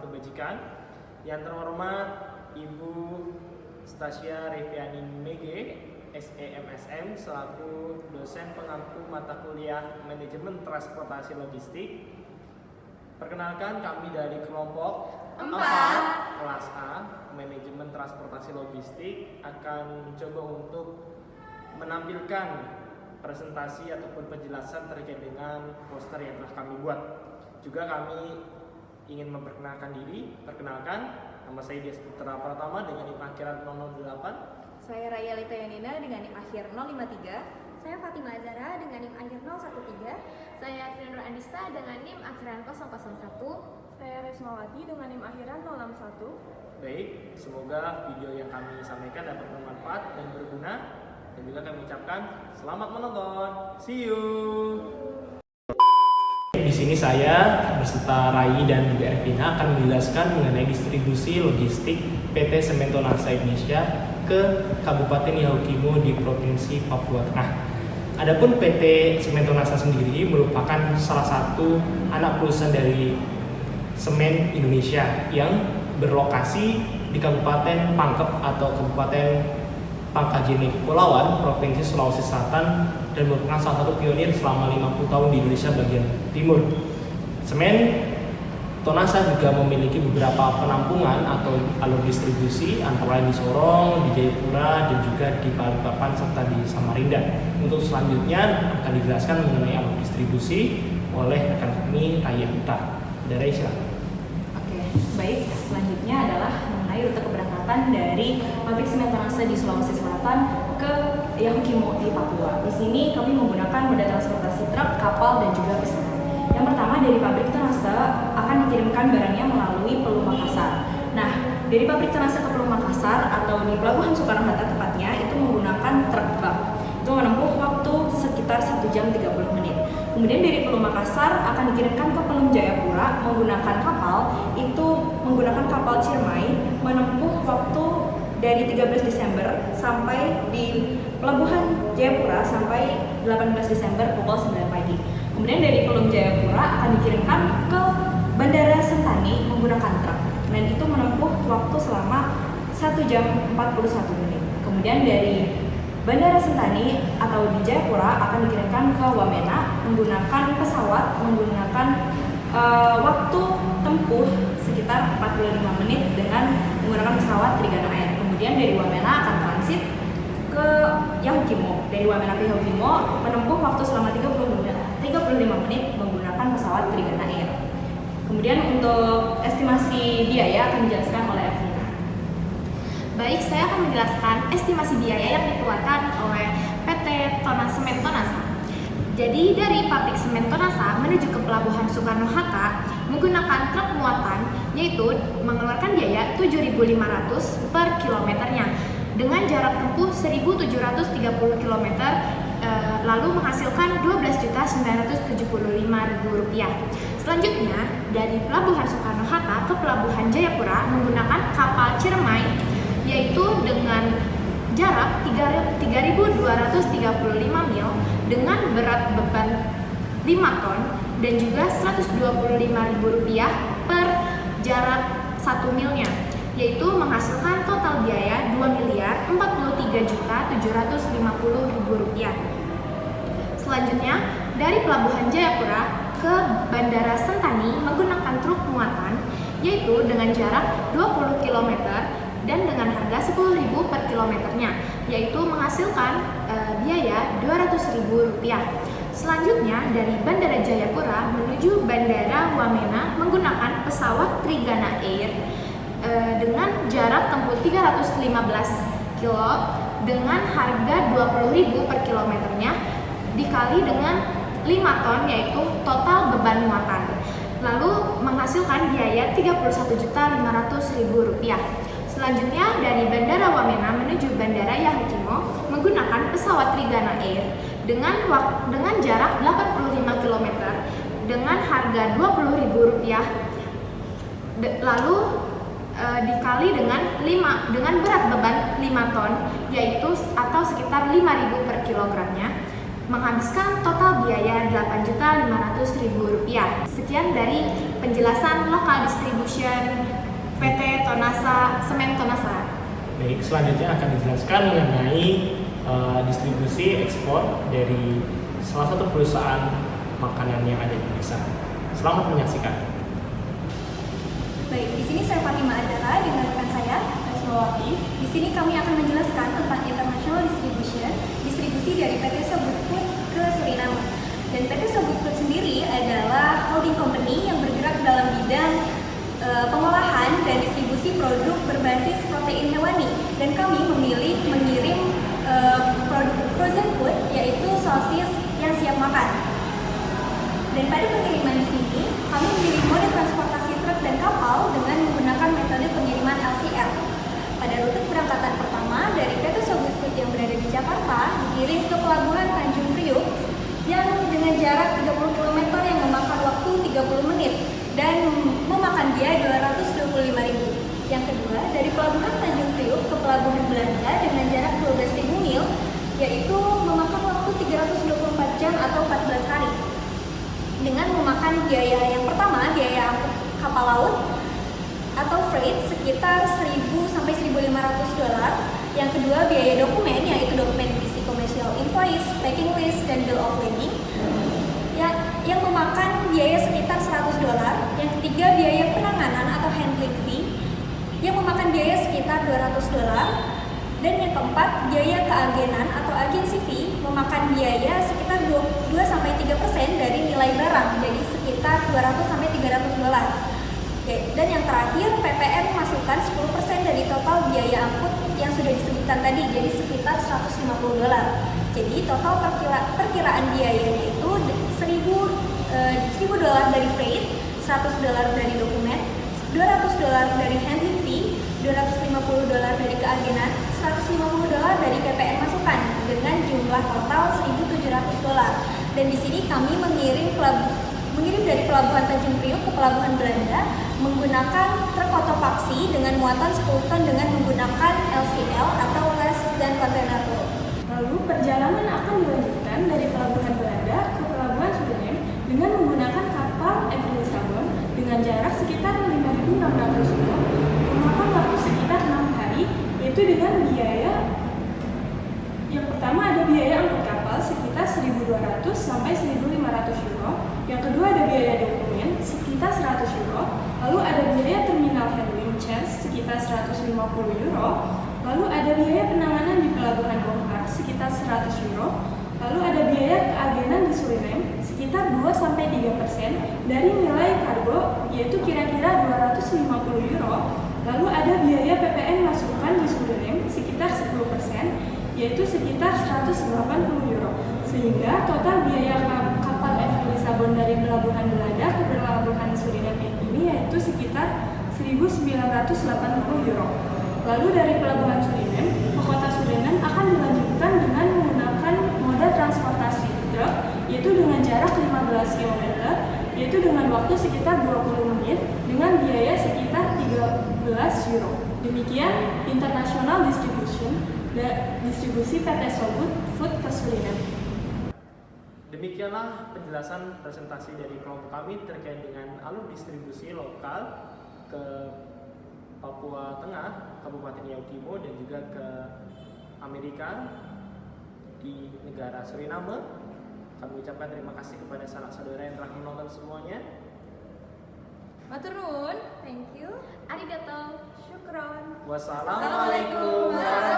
kebajikan. Yang terhormat Ibu Stasia Reviani Mege, SEMSM, selaku dosen pengampu mata kuliah Manajemen Transportasi Logistik. Perkenalkan, kami dari kelompok 4 kelas A Manajemen Transportasi Logistik akan mencoba untuk menampilkan presentasi ataupun penjelasan terkait dengan poster yang telah kami buat. Juga kami ingin memperkenalkan diri. Perkenalkan, nama saya Dias Putra Pratama dengan NIM akhiran 008. Saya Raya Lita Yanina dengan NIM akhir 053. Saya Fatima Azara dengan NIM akhir 013. Saya Trinur Andista dengan NIM akhiran 001. Saya Resmawati dengan NIM akhiran 061. Baik, semoga video yang kami sampaikan dapat bermanfaat dan berguna. Dan juga kami ucapkan selamat menonton. See you. Di sini saya beserta Rai dan juga Ervina akan menjelaskan mengenai distribusi logistik PT Semen Tonasa Indonesia ke Kabupaten Yahukimo di Provinsi Papua Tengah. Adapun PT Semen Tonasa sendiri merupakan salah satu anak perusahaan dari Semen Indonesia yang berlokasi di Kabupaten Pangkep atau Kabupaten Pangkajene Kepulauan, Provinsi Sulawesi Selatan, dan merupakan salah satu pionir selama 50 tahun di Indonesia bagian timur. Semen Tonasa juga memiliki beberapa penampungan atau alur distribusi antara lain di Sorong, di Jayapura, dan juga di Balikpapan serta di Samarinda. Untuk selanjutnya akan dijelaskan mengenai alur distribusi oleh rekan kami Raya Huta. Dari silakan. Oke, baik. Selanjutnya adalah mengenai rute keberangkatan dari pabrik Semen Tonasa di Sulawesi Selatan ke Yahukimo di Papua. Di sini kami menggunakan moda transportasi truk, kapal, dan juga pesawat. Yang pertama, dari pabrik Tonasa akan dikirimkan barangnya melalui Pelum Makassar. Nah, dari pabrik Tonasa ke Pelum Makassar atau di Pelabuhan Soekarno-Hatta tepatnya itu menggunakan truk bak. Itu menempuh waktu sekitar 1 jam 30 menit. Kemudian dari Pelum Makassar akan dikirimkan ke Pelum Jayapura menggunakan kapal, itu menggunakan kapal Ciremai, menempuh waktu dari 13 Desember sampai di Pelabuhan Jayapura sampai 18 Desember pukul 9 pagi. Kemudian dari Pelum Jayapura akan dikirimkan ke Bandara Sentani menggunakan truk, dan itu menempuh waktu selama 1 jam 41 menit. Kemudian dari Bandara Sentani atau di Jayapura akan dikirimkan ke Wamena menggunakan pesawat menggunakan waktu tempuh sekitar 45 menit dengan menggunakan pesawat Trigana Air. Kemudian dari Wamena akan transit ke Yahukimo. Dari Wamena ke Yahukimo menempuh waktu selama 35 menit menggunakan pesawat Trigana Air. Kemudian untuk estimasi biaya akan dijelaskan oleh Ervina. Baik, saya akan menjelaskan estimasi biaya yang dikeluarkan oleh PT Semen Tonasa. Jadi dari pabrik Semen Tonasa menuju ke Pelabuhan Soekarno-Hatta menggunakan truk muatan, yaitu mengeluarkan biaya 7.500 per kilometernya dengan jarak tempuh 1.730 km, lalu menghasilkan Rp12.975.000. Selanjutnya dari Pelabuhan Soekarno-Hatta ke Pelabuhan Jayapura menggunakan kapal Ciremai, yaitu dengan jarak 3.235 mil dengan berat beban 5 ton dan juga Rp125.000 per jarak 1 milnya, yaitu menghasilkan total biaya Rp2.043.750.000. Selanjutnya dari Pelabuhan Jayapura ke Bandara Sentani menggunakan truk muatan, yaitu dengan jarak 20 km dan dengan harga Rp10.000 per kilometernya, yaitu menghasilkan biaya Rp200.000. Selanjutnya dari Bandara Jayapura menuju Bandara Wamena menggunakan pesawat Trigana Air dengan jarak tempuh 315 km dengan harga Rp20.000 per kilometernya dikali dengan 5 ton, yaitu total beban muatan, lalu menghasilkan biaya Rp31.500.000. Selanjutnya dari Bandara Wamena menuju Bandara Yahukimo menggunakan pesawat Trigana Air dengan jarak 85 km dengan harga Rp20.000, lalu dikali dengan berat beban 5 ton, yaitu atau sekitar 5.000 per kilogramnya, menghabiskan total biaya Rp8.500.000. Sekian dari penjelasan local distribution PT Tonasa Semen Tonasa. Baik, selanjutnya akan dijelaskan mengenai distribusi ekspor dari salah satu perusahaan makanan yang ada di desa. Selamat menyaksikan. Baik, di sini saya Fatima Azara dengan rekan saya Resmawati. Di sini kami akan menjelaskan tentang international distribution, distribusi dari PT Sobut Food ke Suriname. Dan PT Sobut Food sendiri adalah holding company yang bergerak dalam bidang pengolahan dan distribusi produk berbasis protein hewani. Dan kami memilih mengirim produk frozen food, yaitu sosis yang siap makan. Dan pada pengiriman di sini, kami memilih mode transportasi truk dan kapal dengan menggunakan metode pengiriman LCL. Pada rute keberangkatan pertama dari PT Sobut Food yang berada di Jakarta dikirim ke Pelabuhan Tanjung Priuk yang dengan jarak 30 km yang memakan waktu 30 menit dan memakan biaya Rp225.000. Yang kedua, dari Pelabuhan Tanjung Priuk ke Pelabuhan Belanda dengan jarak 12.000 mil, yaitu memakan waktu 324 jam atau 14 hari. Dengan memakan biaya yang pertama, biaya angkut kapal laut atau freight sekitar 1.000 sampai 1.500 dolar. Yang kedua, biaya dokumen, yaitu dokumen berisi commercial invoice, packing list, dan bill of lading yang memakan biaya sekitar 100 dolar. Yang ketiga, biaya penanganan atau handling fee yang memakan biaya sekitar 200 dolar. Dan yang keempat, biaya keagenan atau agency fee memakan biaya sekitar 2-3% dari nilai barang, jadi sekitar 200 sampai 300 dolar. Oke, dan yang terakhir, PPN memasukkan 10% dari total biaya angkut yang sudah disebutkan tadi, jadi sekitar 150 dolar. Jadi total perkiraan biayanya itu 1.000 dolar dari freight, 100 dolar dari dokumen, 200 dolar dari handling fee, 250 dolar dari keagenan, 150 dolar dari PPN masukan dengan jumlah total 1.700 dolar. Dan di sini kami mengirim dari Pelabuhan Tanjung Priok ke Pelabuhan Belanda menggunakan truk otopaksi dengan muatan 10 ton dengan menggunakan LCL atau less than container load. Lalu perjalanan akan dilanjutkan dari Pelabuhan Belanda ke Pelabuhan Suriname dengan menggunakan kapal Everly Sabon dengan jarak sekitar 5.600 mil, memakan waktu sekitar 6 hari, yaitu dengan biaya yang pertama ada biaya angkut kapal sekitar 1.200 sampai 1.500 euro. Yang kedua ada biaya dokumen sekitar 100 euro. Lalu ada biaya terminal handling charge sekitar 150 euro. Lalu ada biaya penanganan di pelabuhan bongkar sekitar 100 euro. Lalu ada biaya keagenan di Suriname sekitar 2-3% dari nilai kargo, yaitu kira-kira 250 euro. Lalu ada biaya PPN masukan di Suriname sekitar 10%, yaitu sekitar 180 euro. Sehingga total biaya kapal Everly Sabon dari Pelabuhan Belanda ke Pelabuhan Suriname ini yaitu sekitar 1.980 euro. Lalu dari Pelabuhan Suriname ke kota Suriname akan dilanjutkan dengan menggunakan moda transportasi truk, yaitu dengan jarak 15 km, yaitu dengan waktu sekitar 20 menit dengan biaya sekitar 13 euro. Demikian international distribusi PT Sobut Food ke Suriname. Demikianlah penjelasan presentasi dari kelompok kami terkait dengan alur distribusi lokal ke Papua Tengah, Kabupaten Yaukimo, dan juga ke Amerika di negara Suriname. Kami ucapkan terima kasih kepada sanak saudara yang telah menonton semuanya. Matur nuwun. Thank you. Arigato. Syukron. Wassalamualaikum warahmatullahi